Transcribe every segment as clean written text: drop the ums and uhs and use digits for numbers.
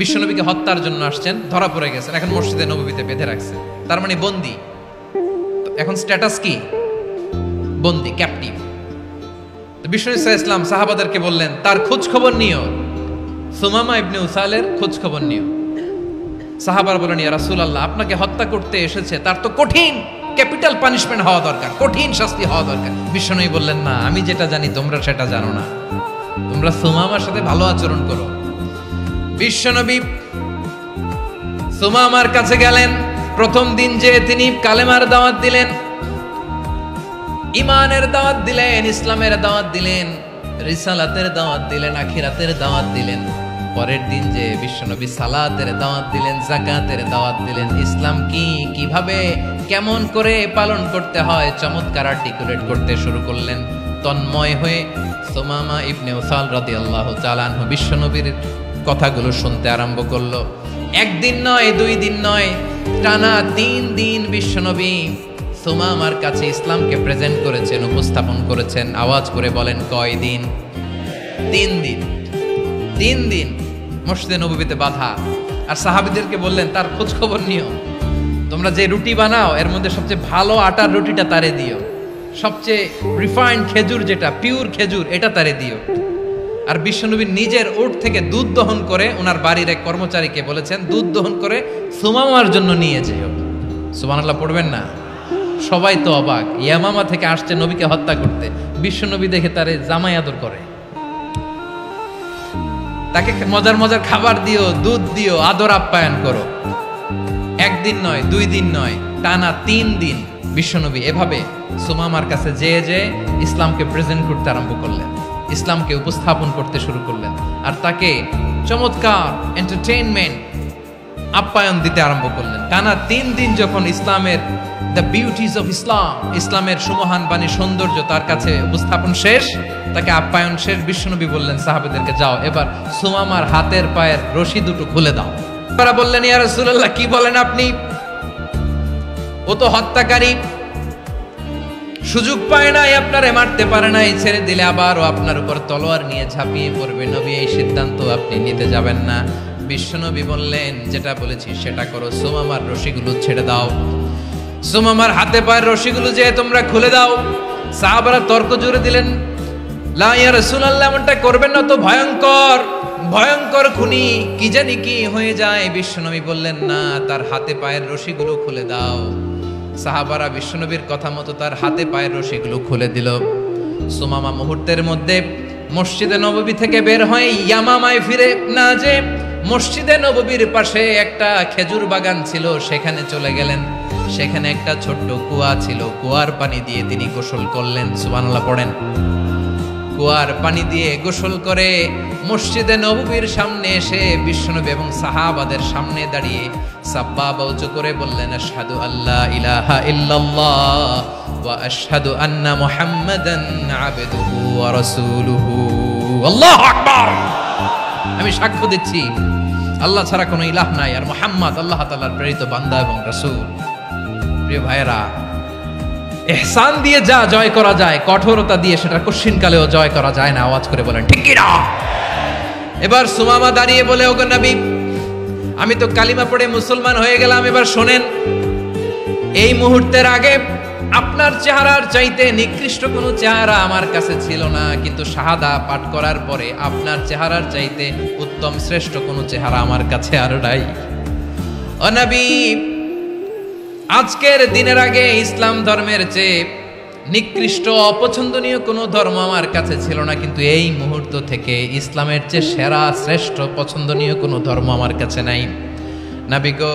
বিশ্বনবীকে হত্যার জন্য আসছেন, ধরা পড়ে গেছেন, এখন মসজিদে নববীতে বেঁধে রাখছে, তার মানে বন্দী। এখন স্ট্যাটাস কি? বন্দী, ক্যাপটিভ। তো বিশ্বনবী সাল্লাল্লাহু আলাইহি ওয়াসাল্লাম সাহাবাদেরকে বললেন, তার খোঁজ খবর নিও, সুমামা ইবনে উসালের খোঁজ খবর নিও। সাহাবারা বলেন, ইয়া রাসূলুল্লাহ, আপনাকে হত্যা করতে এসেছে, তার তো কঠিন ক্যাপিটাল পানিশমেন্ট হওয়া দরকার, কঠিন শাস্তি হওয়া দরকার। বিশ্বনবী বললেন, না, আমি যেটা জানি তোমরা সেটা জানো না, তোমরা সুমামার সাথে ভালো আচরণ করো। বিশ্বনবী সুমামার কাছে গেলেন। প্রথম দিন যে তিনি কালেমার দাওয়াত দিলেন, ঈমানের দাওয়াত দিলেন, ইসলামের দাওয়াত দিলেন, রিসালাতের দাওয়াত দিলেন, আখিরাতের দাওয়াত দিলেন। পরের দিন যে বিশ্বনবী সালাতের দাওয়াত দিলেন, যাকাতের দাওয়াত দিলেন, ইসলাম কি, কিভাবে, কেমন করে পালন করতে হয় চমৎকার আর্টিকুলেট করতে শুরু করলেন। তন্ময় হয়ে সুমামা ইবনে উসাল রাদিয়াল্লাহু তাআলা আনহু বিশ্বনবীর কথাগুলো শুনতে আরম্ভ করলো। একদিন নয়, 2 দিন নয়, টানা 3 দিন বিশ্বনবী সুমামার কাছে ইসলামকে প্রেজেন্ট করেছেন, উপস্থাপন করেছেন। আওয়াজ করে বলেন, কয় দিন? 3 দিন। 3 দিন মসজিদে নববীতে বাধা। আর সাহাবীদেরকে বললেন, তার খোঁজ খবর নিও, তোমরা যে রুটি বানাও এর মধ্যে সবচেয়ে ভালো আটার রুটিটা তারে দিও, সবচেয়ে রিফাইন্ড খেজুর, যেটা পিওর খেজুর, এটা তারে দিও। আর বিশ্বনবী নিজের উট থেকে দুধ দহন করে ওনার বাড়ির এক কর্মচারীকে বলেছেন, দুধ দহন করে সুমামার জন্য নিয়ে যেও। সুবহানাল্লাহ পড়বেন না? সবাই তো অবাক, ইয়ামামা থেকে আসছে নবীকে হত্যা করতে, বিশ্বনবী দেখে তারে জামাই আদর করে, তাকে মজার মজার খাবার দিও, দুধ দিও, আদর আপ্যায়ন করো। 1 দিন নয়, 2 দিন নয়, টানা 3 দিন বিশ্বনবী এভাবে সুমামার কাছে যেয়ে যেয়ে ইসলামকে প্রেজেন্ট করতে আরম্ভ করলেন, ইসলামকে উপস্থাপন করতে শুরু করলেন। আর তাকে চমৎকার এন্টারটেইনমেন্ট, আপ্যায়ন দিতে আরম্ভ করলেন। টানা 3 দিন যখন ইসলামের দ্য বিউটিজ অফ ইসলাম, ইসলামের সুমহান বাণী, সৌন্দর্য তার কাছে উপস্থাপন শেষ, তাকে আপ্যায়ন শেষ, বিশ্বনবী বললেন সাহাবাদেরকে, যাও এবার সুমামার হাতের পায়ের রশি দুটো খুলে দাও। তারা বললেন, ইয়া রাসূলুল্লাহ, কি বলেন আপনি? ও তো হত্যাকারী, সুযোগ পায় নাই, আপনারে মারতে পারে নাই, ছেড়ে দিলে আবার ও আপনার উপর তলোয়ার নিয়ে ঝাঁপিয়ে পড়বে। নবী, এই সিদ্ধান্ত আপনি নিতে যাবেন না। বিশ্বনবী বললেন, যেটা বলেছি সেটা করো, সুমামার রশিগুলো ছেড়ে দাও, সুমামার হাতে পায়ের রশিগুলো যে তোমরা খুলে দাও। সাহাবারা তর্ক জুড়ে দিলেন, লা ইয়া রাসূলুল্লাহ, এমনটা করবেন না, তো ভয়ঙ্কর, ভয়ঙ্কর খুনি, কি জানি কি হয়ে যায়। বিশ্বনবী বললেন, না, তার হাতে পায়ের রশিগুলো খুলে দাও। সাহাবারা বিশ্বনবীর কথা মতো তার হাতে পায়ের রশিগুলো খুলে দিল। সুমামা মুহূর্তের মধ্যে মসজিদে নববী থেকে বের হয়ে ইয়ামামায় ফিরে না যে মসজিদে নববীর পাশে একটা খেজুর বাগান ছিল, সেখানে চলে গেলেন। সেখানে একটা ছোট্ট কুয়া ছিল, কুয়ার পানি দিয়ে তিনি গোসল করলেন। সুবহানাল্লাহ পড়েন। কুয়ার পানি দিয়ে গোসল করে মসজিদে নববীর সামনে এসে বিশ্বনবী এবং সাহাবাদের সামনে দাঁড়িয়ে সাব্বাবা উঁচু করে বললেন, আশহাদু আল্লা ইলাহা ইল্লাল্লাহ ওয়া আশহাদু আন্না মুহাম্মাদান আবদুহু ওয়া রাসূলুহু। আল্লাহু আকবার। আমি সাক্ষ্য দিচ্ছি আল্লাহ ছাড়া কোনো ইলাহ নাই, আর মুহাম্মদ আল্লাহ তাআলার প্রেরিত বান্দা এবং রাসূল। প্রিয় ভাইয়েরা, ইহসান দিয়ে যা জয় করা যায়, কঠোরতা দিয়ে সেটা কঠিনকালেও জয় করা যায় না। আওয়াজ করে বলেন, ঠিক কি না? এবার সুমামা দাঁড়িয়ে বলে, ওগো নবী, আমি তো কালিমা পড়ে মুসলমান হয়ে গেলাম, এবার শোনেন, এই মুহূর্তের আগে আপনার চেহারার চাইতে নিকৃষ্ট কোনো চেহারা আমার কাছে ছিল না, কিন্তু শাহাদা পাঠ করার পরে আপনার চেহারার চাইতে উত্তম শ্রেষ্ঠ কোনো চেহারা আমার কাছে আর নাই। ও নবী, আজকের দিনের আগে ইসলাম ধর্মের চেয়ে নিকৃষ্ট, অপছন্দনীয় কোনো ধর্ম আমার কাছে ছিল না, কিন্তু এই মুহূর্ত থেকে ইসলামের চেয়ে সেরা, শ্রেষ্ঠ, পছন্দনীয় কোনো ধর্ম আমার কাছে নাই। নবী গো,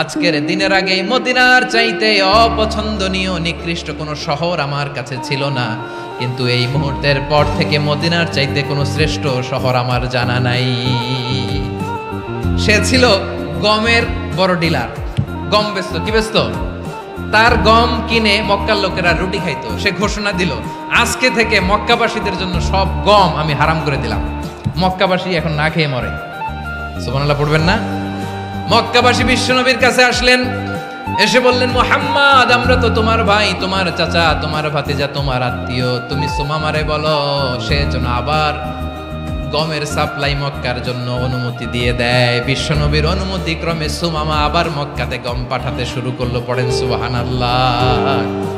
আজকের দিনের আগে মদিনার চাইতে অপছন্দনীয়, নিকৃষ্ট কোনো শহর আমার কাছে ছিল না, কিন্তু এই মুহূর্তের পর থেকে মদিনার চাইতে কোনো শ্রেষ্ঠ শহর আমার জানা নাই। সে ছিল গমের বড় ডিলার, গম বেচতো। কি বেচতো? তার গম কিনে মক্কার লোকেরা রুটি খাইতো। সে ঘোষণা দিল, আজকে থেকে মক্কাবাসীদের জন্য সব গম আমি হারাম করে দিলাম, মক্কাবাসী এখন না খেয়ে মরে। সুবহানাল্লাহ পড়বেন না? মক্কাবাসী বিশ্বনবীর কাছে আসলেন, এসে বললেন, মুহাম্মদ, আমরা তো তোমার ভাই, তোমার চাচা, তোমার ভাতিজা, তোমার আত্মীয়, তুমি সুমামারে বলো সে যেন আবার গমের সাপ্লাই মক্কার জন্য অনুমতি দিয়ে দেয়। বিশ্বনবীর অনুমতি ক্রমে সুমামা আবার মক্কাতে গম পাঠাতে শুরু করলো। পড়েন সুবহানাল্লাহ।